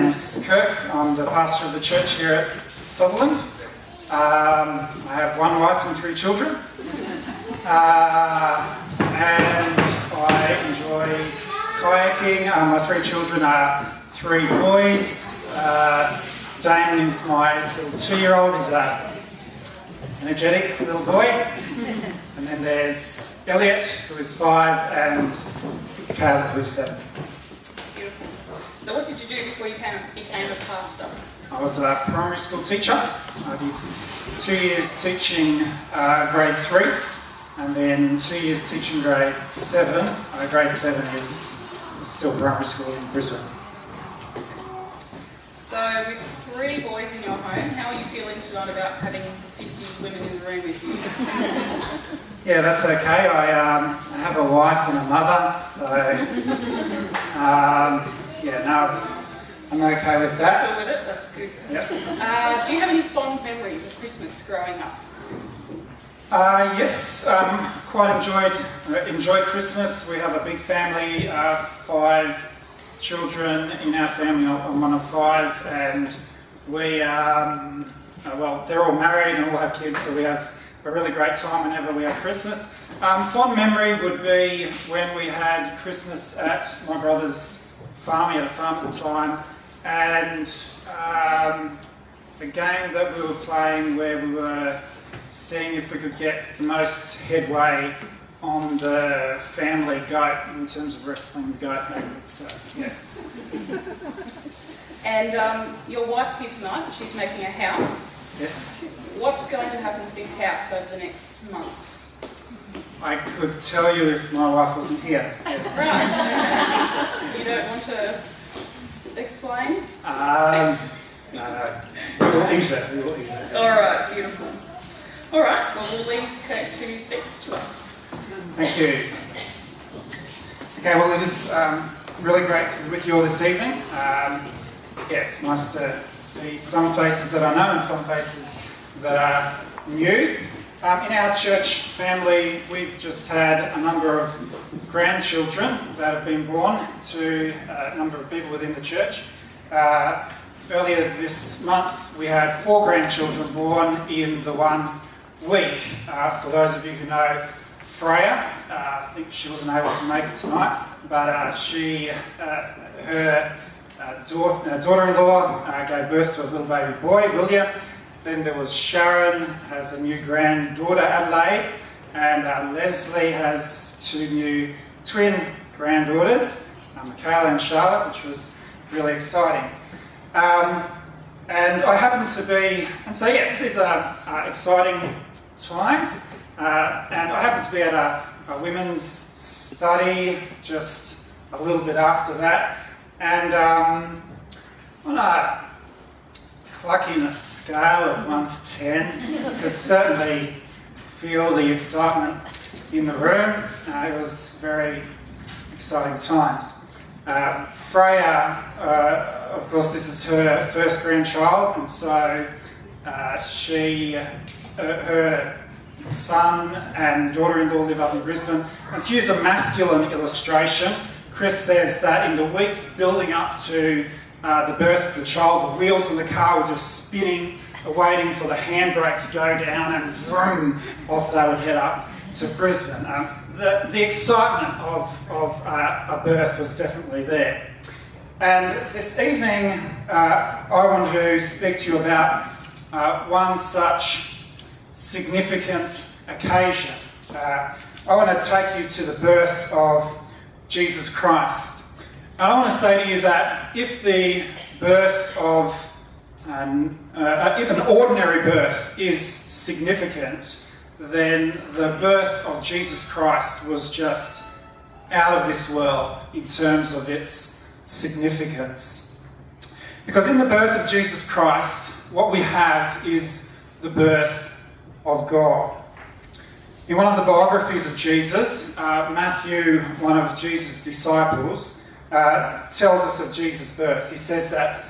name's Kirk. I'm the pastor of the church here at Sutherland. I have one wife and 3 children. And I enjoy kayaking. My 3 children are 3 boys. Damon is my little 2-year-old. He's an energetic little boy. And then there's Elliot, who is 5, and Caleb, who is 7. Beautiful. So what did you do before you became a pastor? I was a primary school teacher. I did 2 years teaching grade 3, and then 2 years teaching grade 7. Grade 7 is still primary school in Brisbane. So with 3 boys in your home, how are you feeling tonight about having 50 women in the room with you? Yeah, that's okay. I have a wife and a mother, so I'm okay with that. Cool with it? That's good. Yep. Do you have any fond memories of Christmas growing up? Yes, quite enjoyed Christmas. We have a big family, 5 children in our family. I'm one of 5, and we, they're all married and all have kids, so we have a really great time whenever we have Christmas. Fond memory would be when we had Christmas at my brother's farm. He had a farm at the time, and a game that we were playing where we were seeing if we could get the most headway on the family goat in terms of wrestling the goat. So, yeah. And your wife's here tonight. She's making a house. Yes. What's going to happen to this house over the next month? I could tell you if my wife wasn't here. Right. You don't want to explain? No. We will eat it. All right, beautiful. All right, well, we'll leave Kirk to speak to us. Thank you. Okay, well, it is really great to be with you all this evening. It's nice to see some faces that I know and some faces that are new. In our church family, we've just had a number of grandchildren that have been born to a number of people within the church. Earlier this month, we had 4 grandchildren born in the 1 week. For those of you who know Freya, I think she wasn't able to make it tonight, but her daughter-in-law gave birth to a little baby boy, William. Then there was Sharon, has a new granddaughter, Adelaide, and Leslie has 2 new twin granddaughters, Michaela and Charlotte, which was really exciting. And I happen to be, and so yeah, these are exciting times, and I happen to be at a women's study just a little bit after that, and on a cluckiness scale of 1 to 10, I could certainly feel the excitement in the room. It was very exciting times. Freya, of course, this is her first grandchild, and so her son and daughter-in-law live up in Brisbane. And to use a masculine illustration, Chris says that in the weeks building up to the birth of the child, the wheels in the car were just spinning, waiting for the handbrake to go down, and vroom, off they would head up to Brisbane. The excitement of a birth was definitely there. And this evening, I want to speak to you about one such significant occasion. I want to take you to the birth of Jesus Christ. And I want to say to you that if the birth of, if an ordinary birth is significant, then the birth of Jesus Christ was just out of this world in terms of its significance. Because in the birth of Jesus Christ, what we have is the birth of God. In one of the biographies of Jesus, Matthew, one of Jesus' disciples, tells us of Jesus' birth. He says that,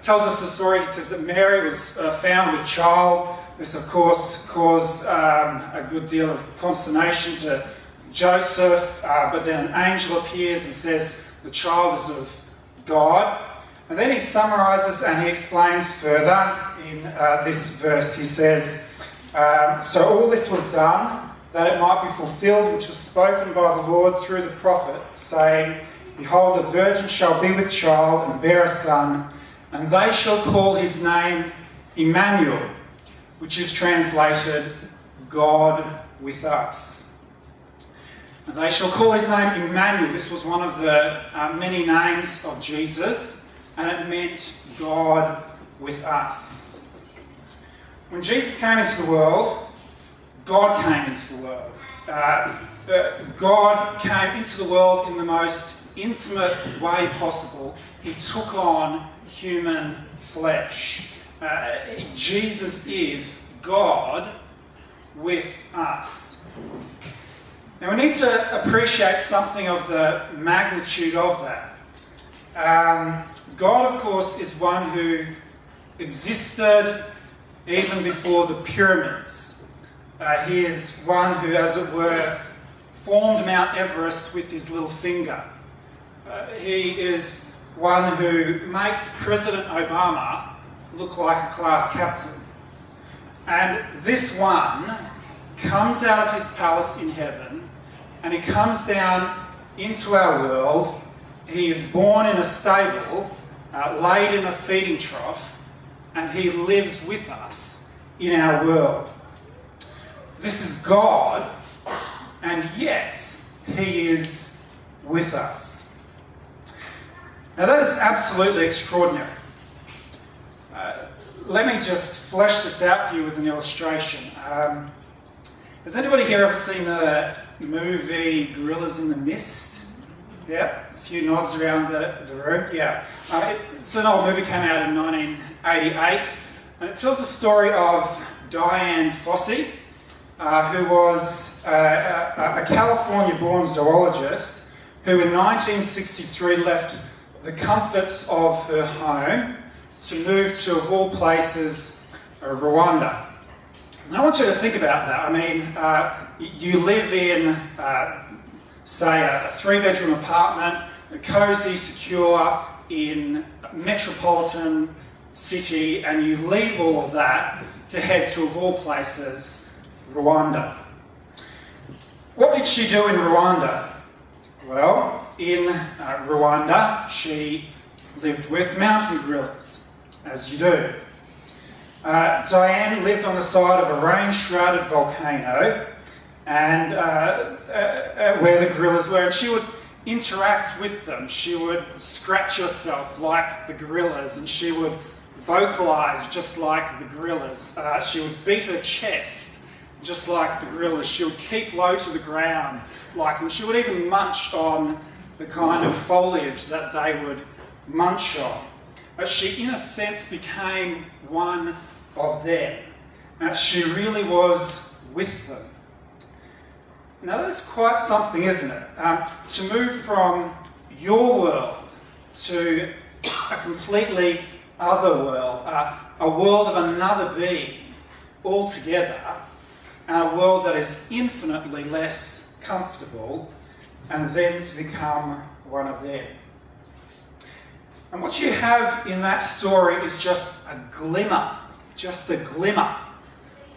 tells us the story. He says that Mary was found with child. This, of course, caused a good deal of consternation to Joseph, but then an angel appears and says the child is of God. And then he summarises and he explains further in this verse. He says, so all this was done that it might be fulfilled which was spoken by the Lord through the prophet, saying, Behold, the virgin shall be with child and bear a son, and they shall call his name Emmanuel, which is translated God with us. And they shall call his name Emmanuel. This was one of the many names of Jesus, and it meant God with us. When Jesus came into the world, God came into the world. God came into the world in the most intimate way possible. He took on human flesh. Jesus is God with us. Now we need to appreciate something of the magnitude of that. God, of course, is one who existed even before the pyramids. He is one who, as it were, formed Mount Everest with his little finger. He is one who makes President Obama look like a class captain. And this one comes out of his palace in heaven and he comes down into our world. He is born in a stable, laid in a feeding trough, and he lives with us in our world. This is God, and yet he is with us. Now that is absolutely extraordinary. Let me just flesh this out for you with an illustration. Has anybody here ever seen the movie Gorillas in the Mist? Yeah, a few nods around the room. Yeah, it's an old movie, came out in 1988, and it tells the story of Diane Fossey, who was a California-born zoologist who in 1963 left the comforts of her home to move to, of all places, Rwanda. And I want you to think about that. I mean, you live in, say, a three-bedroom apartment, cosy, secure, in a metropolitan city, and you leave all of that to head to, of all places, Rwanda. What did she do in Rwanda? Well, in Rwanda, she lived with mountain gorillas, as you do. Diane lived on the side of a rain-shrouded volcano, and where the gorillas were, and she would interact with them. She would scratch herself like the gorillas, and she would vocalise just like the gorillas. She would beat her chest just like the gorillas. She would keep low to the ground like them. She would even munch on the kind of foliage that they would munch on. She, in a sense, became one of them. She really was with them. Now that is quite something, isn't it? To move from your world to a completely other world, a world of another being altogether, and a world that is infinitely less comfortable, and then to become one of them. And what you have in that story is just a glimmer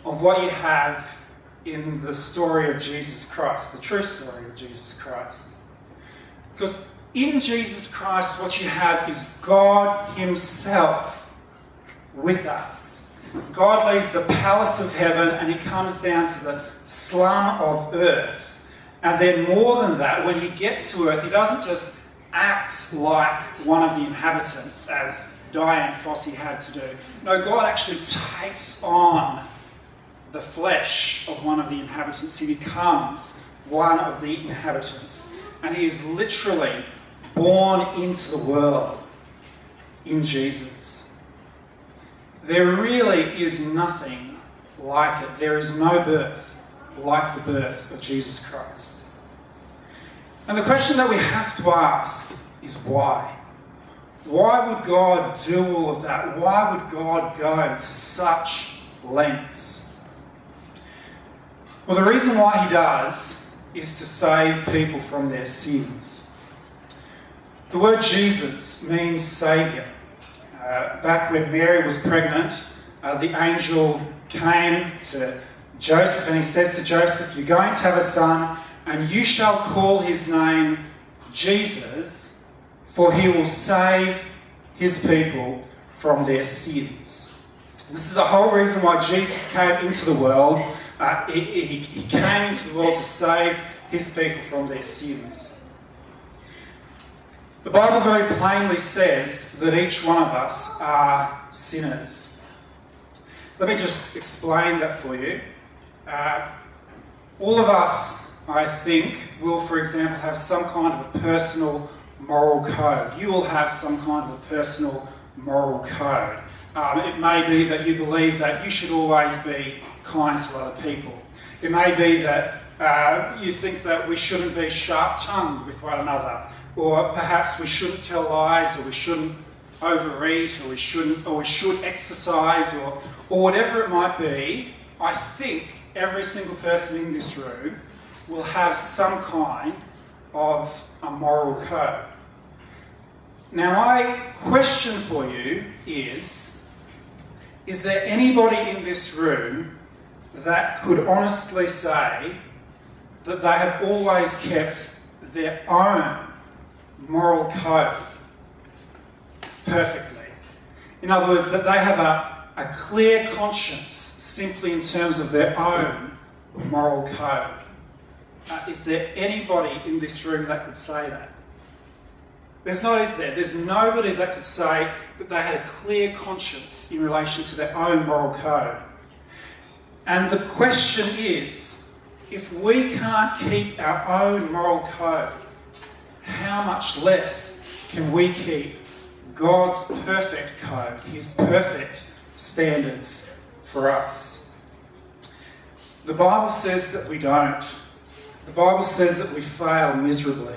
of what you have in the story of Jesus Christ, the true story of Jesus Christ. Because in Jesus Christ, what you have is God himself with us. God leaves the palace of heaven and he comes down to the slum of earth. And then more than that, when he gets to earth, he doesn't just act like one of the inhabitants, as Diane Fossey had to do. No, God actually takes on the flesh of one of the inhabitants. He becomes one of the inhabitants. And he is literally born into the world in Jesus. There really is nothing like it. There is no birth like the birth of Jesus Christ. And the question that we have to ask is why? Why would God do all of that? Why would God go to such lengths? Well, the reason why he does is to save people from their sins. The word Jesus means saviour. back when Mary was pregnant, the angel came to Joseph and he says to Joseph, "You're going to have a son, and you shall call his name Jesus, for he will save his people from their sins." This is the whole reason why Jesus came into the world. He came into the world to save his people from their sins. The Bible very plainly says that each one of us are sinners. Let me just explain that for you. All of us, I think, will, for example, have some kind of a personal moral code. You will have some kind of a personal moral code. It may be that you believe that you should always be kind to other people. It may be that you think that we shouldn't be sharp-tongued with one another, or perhaps we shouldn't tell lies, or we shouldn't overeat, or we should exercise, or whatever it might be. I think every single person in this room will have some kind of a moral code. Now, my question for you is there anybody in this room that could honestly say that they have always kept their own moral code perfectly? In other words, that they have a clear conscience simply in terms of their own moral code. Is there anybody in this room that could say that? There's not, is there? There's nobody that could say that they had a clear conscience in relation to their own moral code. And the question is, if we can't keep our own moral code, how much less can we keep God's perfect code, his perfect standards for us? The Bible says that we don't. The Bible says that we fail miserably.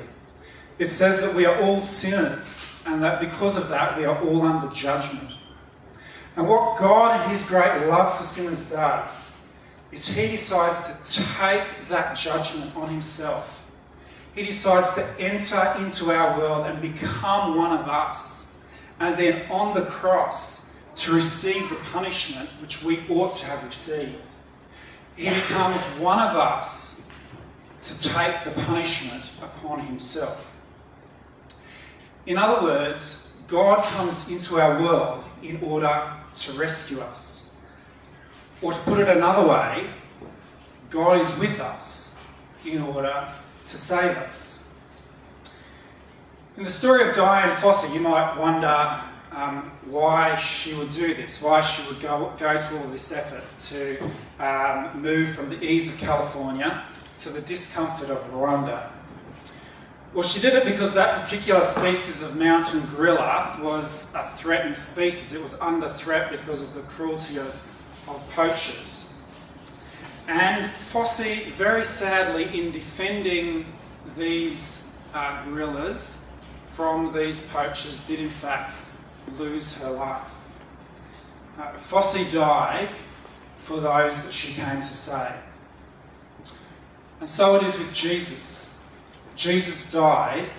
It says that we are all sinners, and that because of that we are all under judgment. And what God in his great love for sinners does is he decides to take that judgment on himself. He decides to enter into our world and become one of us, and then on the cross to receive the punishment which we ought to have received. He becomes one of us to take the punishment upon himself. In other words, God comes into our world in order to rescue us. Or to put it another way, God is with us in order to save us. In the story of Diane Fossey, you might wonder why she would do this, why she would go to all of this effort to move from the ease of California to the discomfort of Rwanda. Well, she did it because that particular species of mountain gorilla was a threatened species. It was under threat because of the cruelty of poachers. And Fossey, very sadly, in defending these gorillas from these poachers, did in fact lose her life. Fossey died for those that she came to save. And so it is with Jesus. Jesus died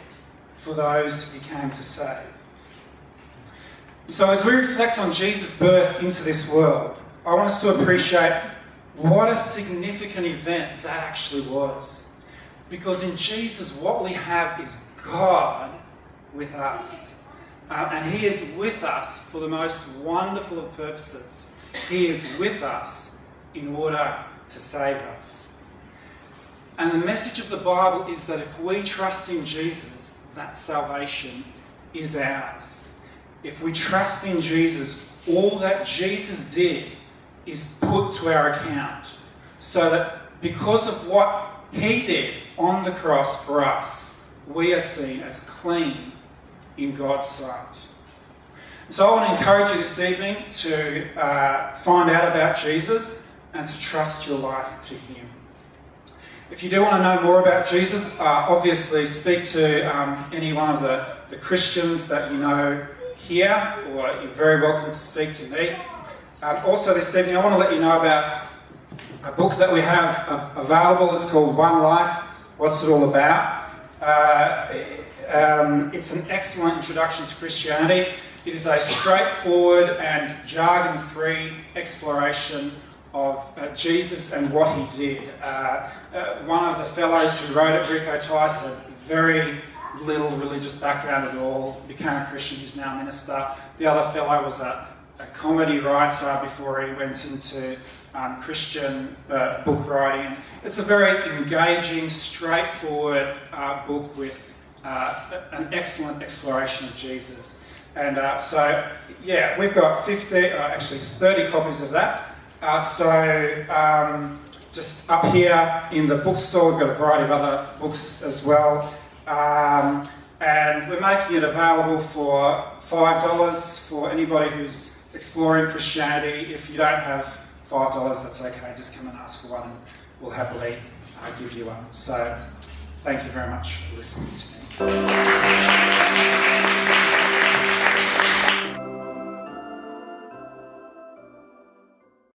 for those he came to save. So as we reflect on Jesus' birth into this world, I want us to appreciate what a significant event that actually was. Because in Jesus, what we have is God with us. And he is with us for the most wonderful of purposes. He is with us in order to save us. And the message of the Bible is that if we trust in Jesus, that salvation is ours. If we trust in Jesus, all that Jesus did is put to our account. So that because of what he did on the cross for us, we are seen as clean in God's sight. So I want to encourage you this evening to find out about Jesus and to trust your life to him. If you do want to know more about Jesus, obviously speak to any one of the Christians that you know here, or you're very welcome to speak to me. Also this evening, I want to let you know about a book that we have available. It's called One Life, What's It All About? It's an excellent introduction to Christianity. It is a straightforward and jargon-free exploration of Jesus and what he did. One of the fellows who wrote it, Rico Tice, had very little religious background at all, became a Christian, he's now a minister. The other fellow was a comedy writer before he went into Christian book writing. It's a very engaging, straightforward book with an excellent exploration of Jesus. And so, yeah, we've got 30 copies of that. Just up here in the bookstore, we've got a variety of other books as well. And we're making it available for $5 for anybody who's exploring Christianity. If you don't have $5, that's okay. Just come and ask for one and we'll happily give you one. So thank you very much for listening to me.